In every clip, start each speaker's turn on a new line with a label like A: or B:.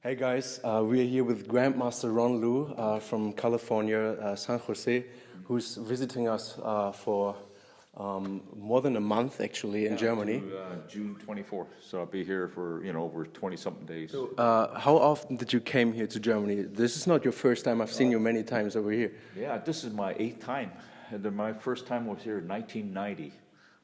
A: Hey guys, we are here with Grandmaster Ron Lew from California, San Jose, who's visiting us for more than a month actually in Germany.
B: To, June 24th, so I'll be here for over 20-something days.
A: So, how often did you came here to Germany? This is not your first time. I've seen you many times over here.
B: Yeah, this is my 8th time. And then my first time was here in 1990.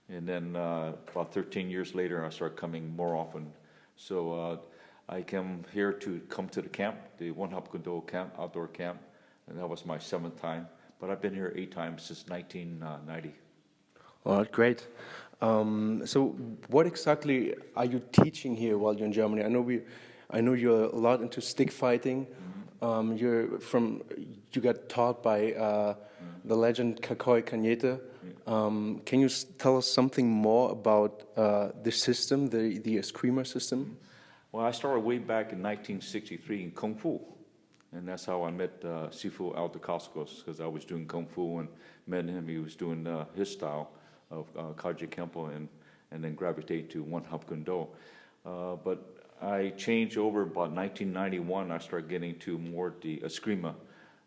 B: And then about 13 years later, I started coming more often. So I came here to come to the camp, the One Hapkundo camp, outdoor camp, and that was my 7th time. But I've been here 8 times since 1990.
A: All right, great. So, what exactly are you teaching here while you're in Germany? I know you're a lot into stick fighting. You got taught by the legend Cacoy Cañete. Can you tell us something more about the system, the Eskrima system?
B: Well, I started way back in 1963 in Kung Fu, and that's how I met Sifu Altakaskos, because I was doing Kung Fu and met him. He was doing his style of Kaji Kempo and then gravitate to One Hapkundo. But I changed over about 1991. I started getting to more the Eskrima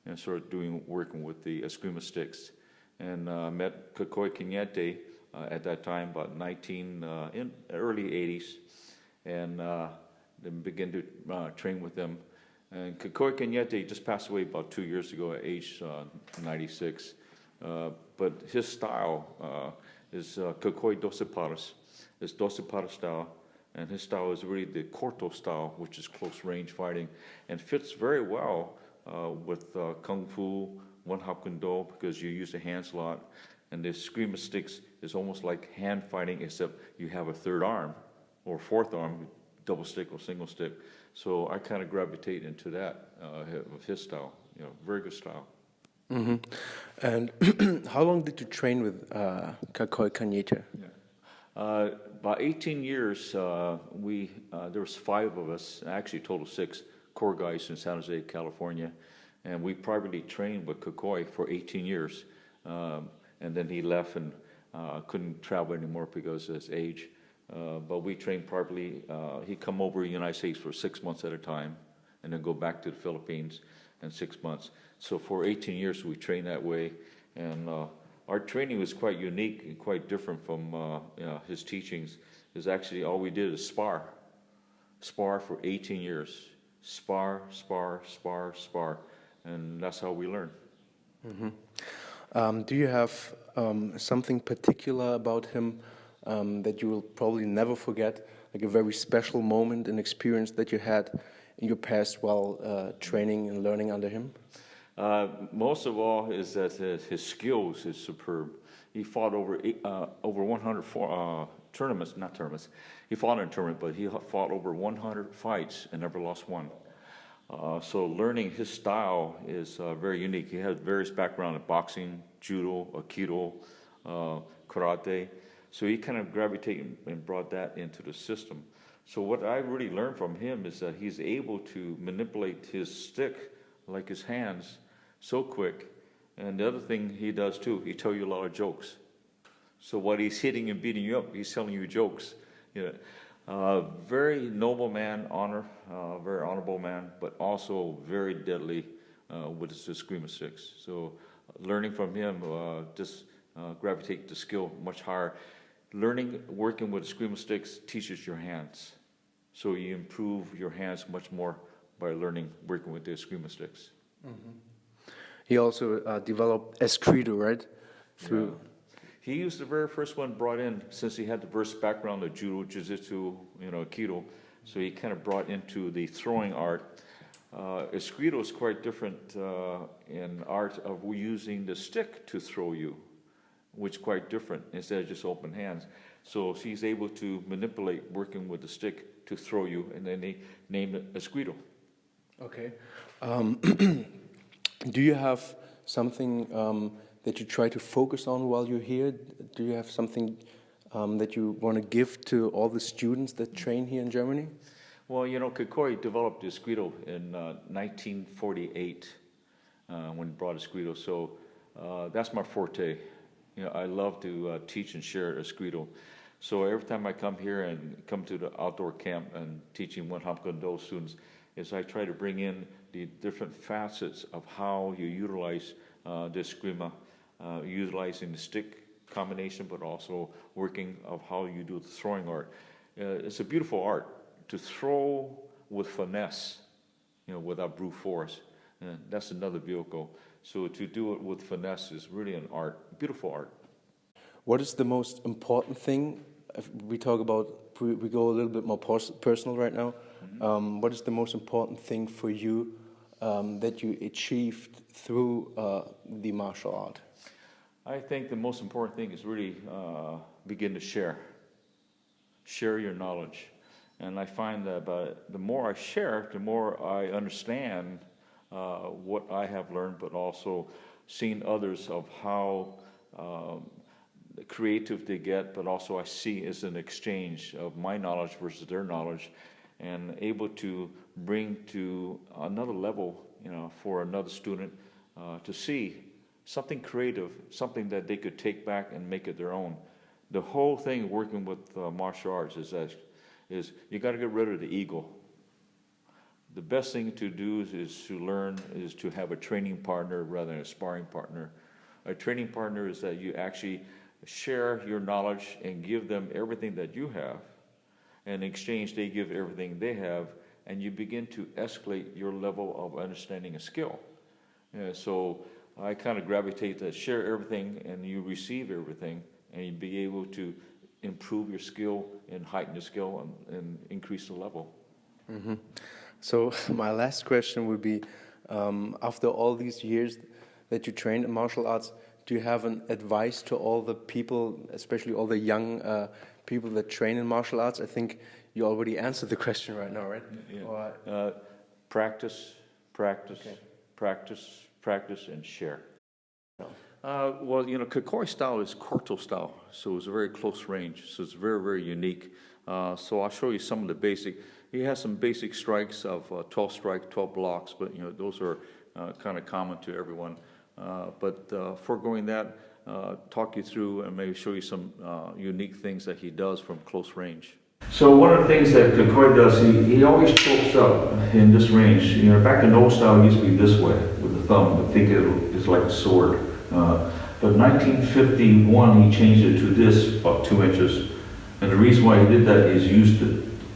B: and started working with the Eskrima sticks. And met Cacoy Cañete at that time, about in early 80s, and then began to train with them. And Cacoy Cañete just passed away about 2 years ago at age 96. But his style is Cacoy Doce Pares. It's Doce Pares style, and his style is really the Corto style, which is close range fighting, and fits very well with Kung Fu, One Hapkundo, because you use the hands a lot, and the Eskrima sticks is almost like hand fighting, except you have a third arm or fourth arm, double stick or single stick. So I kind of gravitate into that of his style. Very good style.
A: Mm-hmm. And how long did you train with Cacoy Cañete?
B: Yeah. About 18 years. There was 5 of us, actually total 6 core guys in San Jose, California. And we privately trained with Cacoy for 18 years. And then he left and couldn't travel anymore because of his age. But we trained privately. He'd come over to the United States for 6 months at a time and then go back to the Philippines in 6 months. So for 18 years we trained that way. And our training was quite unique and quite different from his teachings. Is actually all we did is spar. Spar for 18 years. Spar, spar, spar, spar. And that's how we learn. Mm-hmm.
A: Do you have something particular about him that you will probably never forget, like a very special moment and experience that you had in your past while training and learning under him?
B: Most of all is that his skills is superb. He fought over 100 tournaments, not tournaments. He fought in a tournament, but he fought over 100 fights and never lost one. So learning his style is very unique. He has various background in boxing, judo, aikido, karate. So he kind of gravitated and brought that into the system. So what I really learned from him is that he's able to manipulate his stick like his hands so quick. And the other thing he does too, he tells you a lot of jokes. So while he's hitting and beating you up, he's telling you jokes. Very noble man, very honorable man, but also very deadly with his Eskrima sticks. So learning from him, just gravitate the skill much higher. Working with Eskrima sticks teaches your hands. So you improve your hands much more by working with the Eskrima sticks.
A: Mm-hmm. He also developed Eskrima, right?
B: Yeah. He was the very first one brought in, since he had the diverse background of judo, jiu-jitsu, aikido. So he kind of brought into the throwing art. Eskrima is quite different in art of using the stick to throw you, which is quite different instead of just open hands. So he's able to manipulate working with the stick to throw you, and then they named it Eskrima.
A: Okay. Do you have something that you try to focus on while you're here? Do you have something that you want to give to all the students that train here in Germany?
B: Well, Cacoy developed Eskrima in 1948 when he brought Eskrima. So that's my forte. I love to teach and share Eskrima. So every time I come here and come to the outdoor camp and teaching One Hapkundo students, is I try to bring in the different facets of how you utilize the Eskrima, utilizing the stick combination, but also working of how you do the throwing art. It's a beautiful art to throw with finesse, without brute force. And that's another vehicle. So to do it with finesse is really an art, beautiful art.
A: What is the most important thing? If we talk about, we go a little bit more personal right now. What is the most important thing for you that you achieved through the martial art?
B: I think the most important thing is really begin to share your knowledge. And I find that the more I share, the more I understand what I have learned, but also seeing others of how creative they get, but also I see as an exchange of my knowledge versus their knowledge, and able to bring to another level, for another student to see something creative, something that they could take back and make it their own. The whole thing working with martial arts is you got to get rid of the ego. The best thing to do is to have a training partner rather than a sparring partner. A training partner is that you actually share your knowledge and give them everything that you have. And in exchange, they give everything they have, and you begin to escalate your level of understanding and skill. So I kind of gravitate to share everything, and you receive everything, and you be able to improve your skill and heighten your skill and increase the level.
A: Mm-hmm. So my last question would be, after all these years that you trained in martial arts, do you have an advice to all the people, especially all the young people that train in martial arts? I think you already answered the question right now, right?
B: Yeah. Practice,
A: Okay.
B: practice, and share. Well, Cacoy style is Corto style, so it's a very close range, so it's very, very unique. So I'll show you some of the basic. He has some basic strikes of 12 strike, 12 blocks, but those are kind of common to everyone. But foregoing that, talk you through and maybe show you some unique things that he does from close range. So one of the things that Cacoy does, he always chokes up in this range. Back in old style, it used to be this way with the thumb. I think it's like a sword. But 1951, he changed it to this, about 2 inches. And the reason why he did that is he used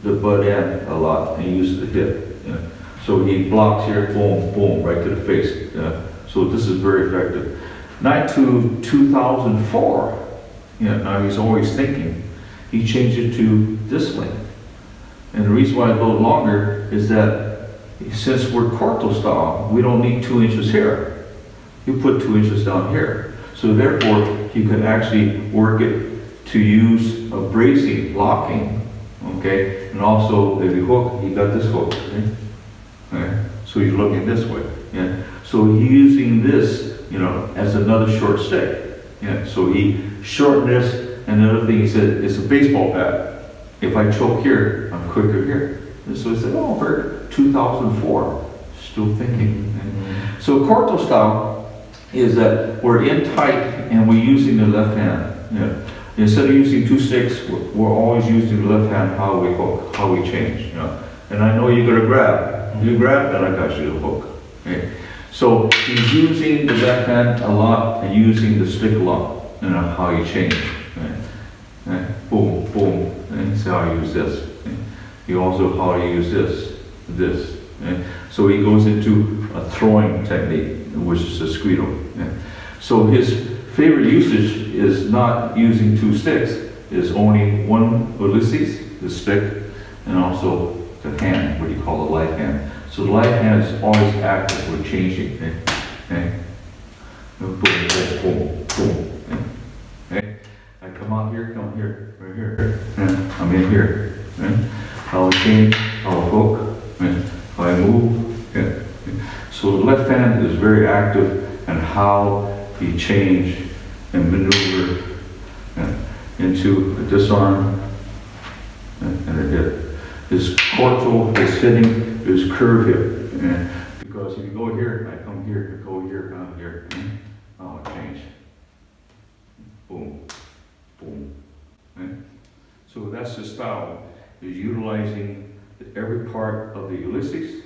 B: the butt end a lot, and he used the hip. So he blocks here, boom, boom, right to the face. So this is very effective. Not to 2004, now he's always thinking, he changed it to this length. And the reason why I go longer is that since we're Corto style, we don't need 2 inches here. You put 2 inches down here. So therefore, you can actually work it to use a bracing, blocking, okay? And also, if you hook, you got this hook, okay? So you're looking this way, So he's using this, as another short stick, So he shortened this, and another thing he said, it's a baseball bat. If I choke here, I'm quicker here. And so he said, oh, Bert, 2004, still thinking. So Corto style is that we're in tight and we're using the left hand. Instead of using 2 sticks, we're always using the left hand, how we hook, how we change. And I know you're going to grab. You grab, then I got you to hook. Okay? So he's using the left hand a lot and using the stick a lot, how you change. Boom, boom, and see how you use this. You also how you use this. So he goes into a throwing technique, which is a squeedo. So his favorite usage is not using 2 sticks, is only one Ulysses, the stick, and also the hand, what you call the light hand. So the light hand is always active, we're changing. Boom, boom, boom. I come out here, come here, right here. I'm in here. How I change, how I hook, how I move. So the left hand is very active in how you change and maneuver into a disarm and a hip. His Corto, his hitting, is curve hip. Because if you go here, I come here, go here, come here. Oh, change. Boom, boom. So that's the style, is utilizing every part of the Ulysses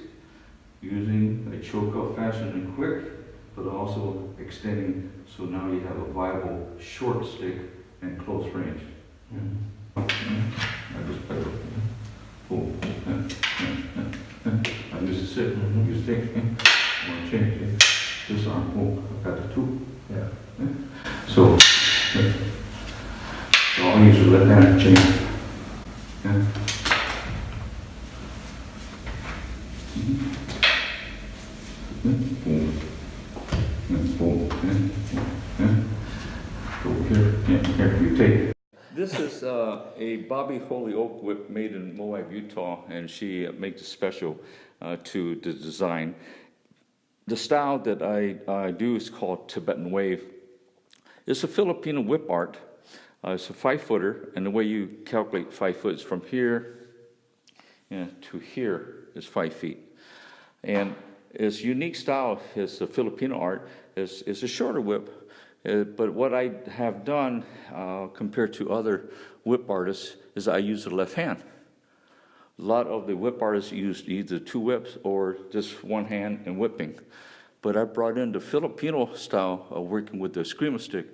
B: using a choke-up fashion and quick, but also extending, so now you have a viable short stick and close range. I just play with it. Boom. I use the stick, use stick. I want to change it. This arm, boom, I've got the two.
A: Yeah.
B: So I'll use the left hand change. Yeah. Boom. Boom. Over here. Here you take. This is a Bobby Holy Oak whip made in Moab, Utah, and she makes it special to the design. The style that I do is called Tibetan wave. It's a Filipino whip art. It's a 5-footer, and the way you calculate 5 foot is from here to here is 5 feet. And its unique style is the Filipino art. It's a shorter whip, but what I have done compared to other whip artists is I use the left hand. A lot of the whip artists use either 2 whips or just 1 hand and whipping. But I brought in the Filipino style of working with the Eskrima stick,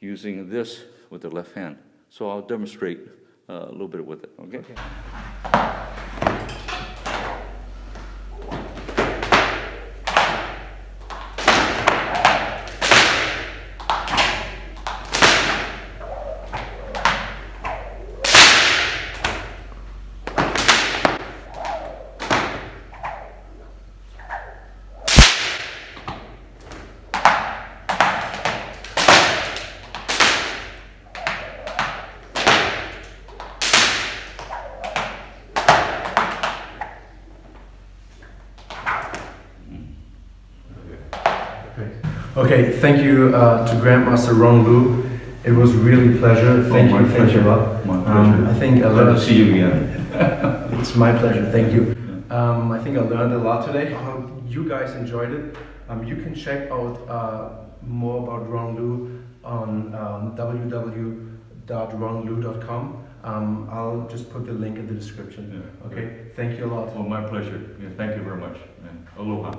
B: using this with the left hand. So I'll demonstrate a little bit with it, okay?
A: Okay, thank you to Grandmaster Ron Lew. It was really a pleasure. Thank you a lot.
B: My pleasure.
A: I think I
B: Glad
A: learned.
B: to see you again.
A: It's my pleasure. Thank you. I think I learned a lot today. I hope you guys enjoyed it. You can check out more about Ron Lew on www.ronlew.com. I'll just put the link in the description.
B: Yeah.
A: Okay. Thank you a lot.
B: Well, my pleasure. Yeah, thank you very much. And aloha.